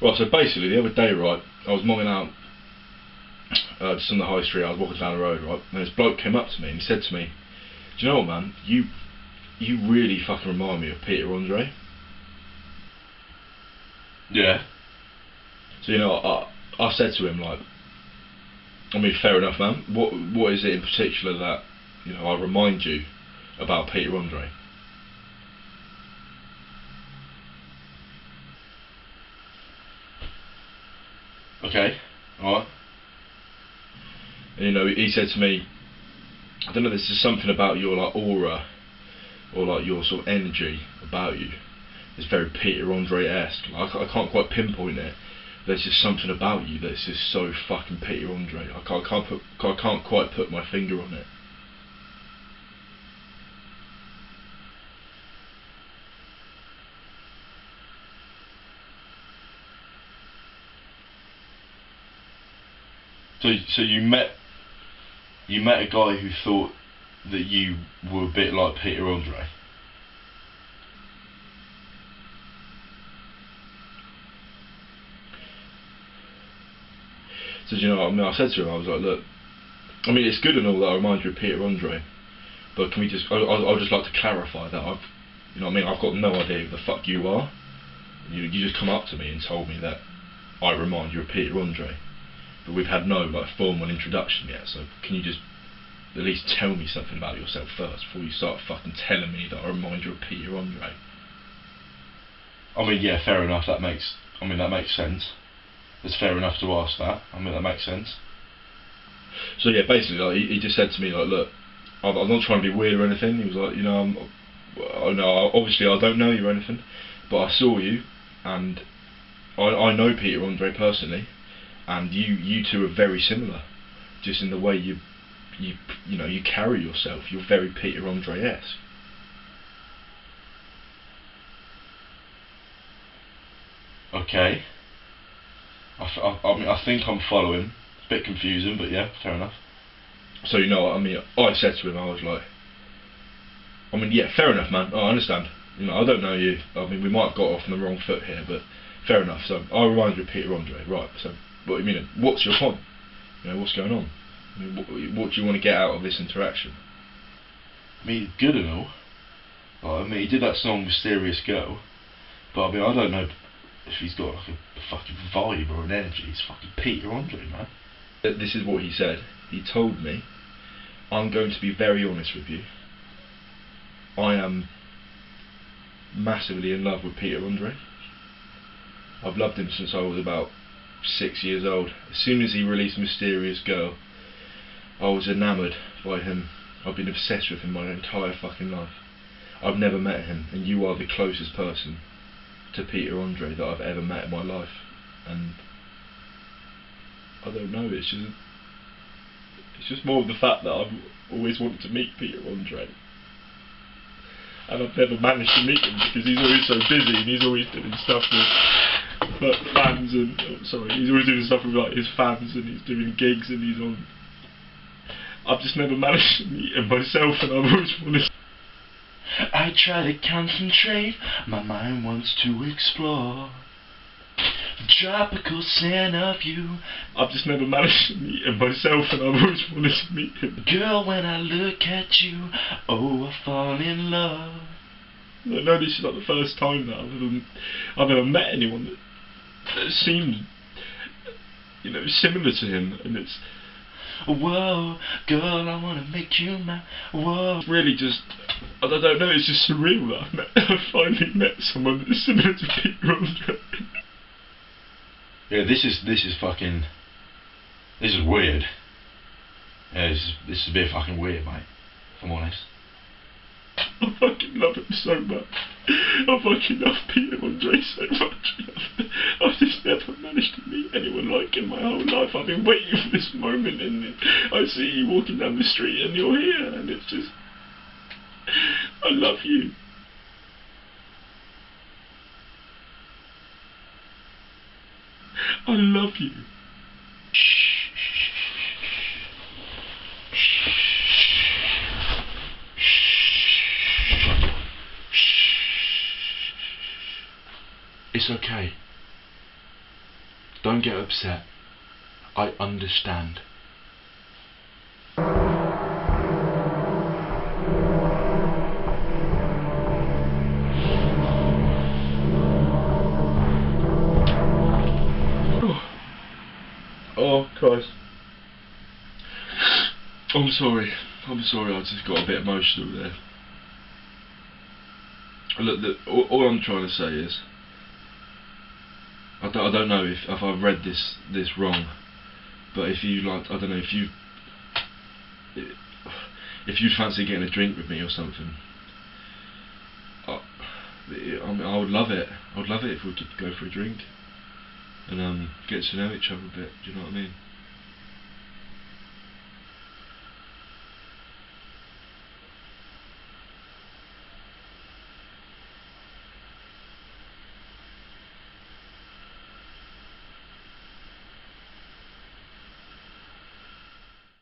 Right, so basically the other day, right, I was mogging out just on the high street. I was walking down the road, right, and this bloke came up to me and he said to me, "Do you know what, man? You really fucking remind me of Peter Andre." Yeah. So I said to him, like, I mean, fair enough, man. What is it in particular that I remind you about Peter Andre? Okay. Alright. And he said to me, I don't know, there's just something about your like aura, or like your sort of energy about you. It's very Peter Andre-esque. Like, I can't quite pinpoint it. There's just something about you that's just so fucking Peter Andre. I can't quite put my finger on it. So you met a guy who thought that you were a bit like Peter Andre. So I said to him, I was like, look, I mean, it's good and all that I remind you of Peter Andre, but can we just? I'd just like to clarify that I've got no idea who the fuck you are. You just come up to me and told me that I remind you of Peter Andre, but we've had no like formal introduction yet. So can you just at least tell me something about yourself first before you start fucking telling me that I remind you of Peter Andre? I mean, yeah, fair enough. That makes sense. It's fair enough to ask that. I mean, that makes sense. So yeah, basically, like, he just said to me, like, look, I'm not trying to be weird or anything. He was like, obviously I don't know you or anything, but I saw you, and I know Peter Andre personally, and you two are very similar, just in the way you carry yourself. You're very Peter Andre-esque. Okay. I mean, I think I'm following. It's a bit confusing, but yeah, fair enough. So I said to him, I was like, I mean, yeah, fair enough, man. I understand. I don't know you. I mean, we might have got off on the wrong foot here, but fair enough. So I remind you of Peter Andre, right? So, what's your point? What's going on? I mean, what do you want to get out of this interaction? I mean, good and all. Like, I mean, he did that song "Mysterious Girl," but I mean, I don't know if he's got like a fucking vibe or an energy. He's fucking Peter Andre, man. This is what he said. He told me, I'm going to be very honest with you. I am massively in love with Peter Andre. I've loved him since I was about 6 years old. As soon as he released Mysterious Girl, I was enamoured by him. I've been obsessed with him my entire fucking life. I've never met him, and you are the closest person to Peter Andre that I've ever met in my life. And I don't know, it's just more of the fact that I've always wanted to meet Peter Andre, and I've never managed to meet him because he's always so busy, and he's always doing stuff with like fans, and he's always doing stuff with like his fans, and he's doing gigs, and he's on. I've just never managed to meet him myself, and I've always wanted. I try to concentrate, my mind wants to explore the tropical scent of you. I've just never managed to meet him myself, and I've always wanted to meet him. Girl, when I look at you, oh, I fall in love. I know this is like the first time that I've ever met anyone that seemed, similar to him, and it's. Whoa, girl, I wanna make you my. Whoa. Really, just. I don't know. It's just surreal that I finally met someone that's similar to Peter Andre. Yeah, this is weird. Yeah, this is a bit fucking weird, mate, if I'm honest. I fucking love him so much. I fucking love Peter Andre so much. I've just never managed to meet anyone like him my whole life. I've been waiting for this moment, and I see you walking down the street and you're here, and it's just. I love you. I love you. It's okay. Don't get upset. I understand. Oh Christ. I'm sorry. I just got a bit emotional there. Look, all I'm trying to say is, I don't know if I've read this wrong, but if you like, I don't know if you'd fancy getting a drink with me or something, I would love it. I would love it if we could go for a drink and get to know each other a bit. Do you know what I mean?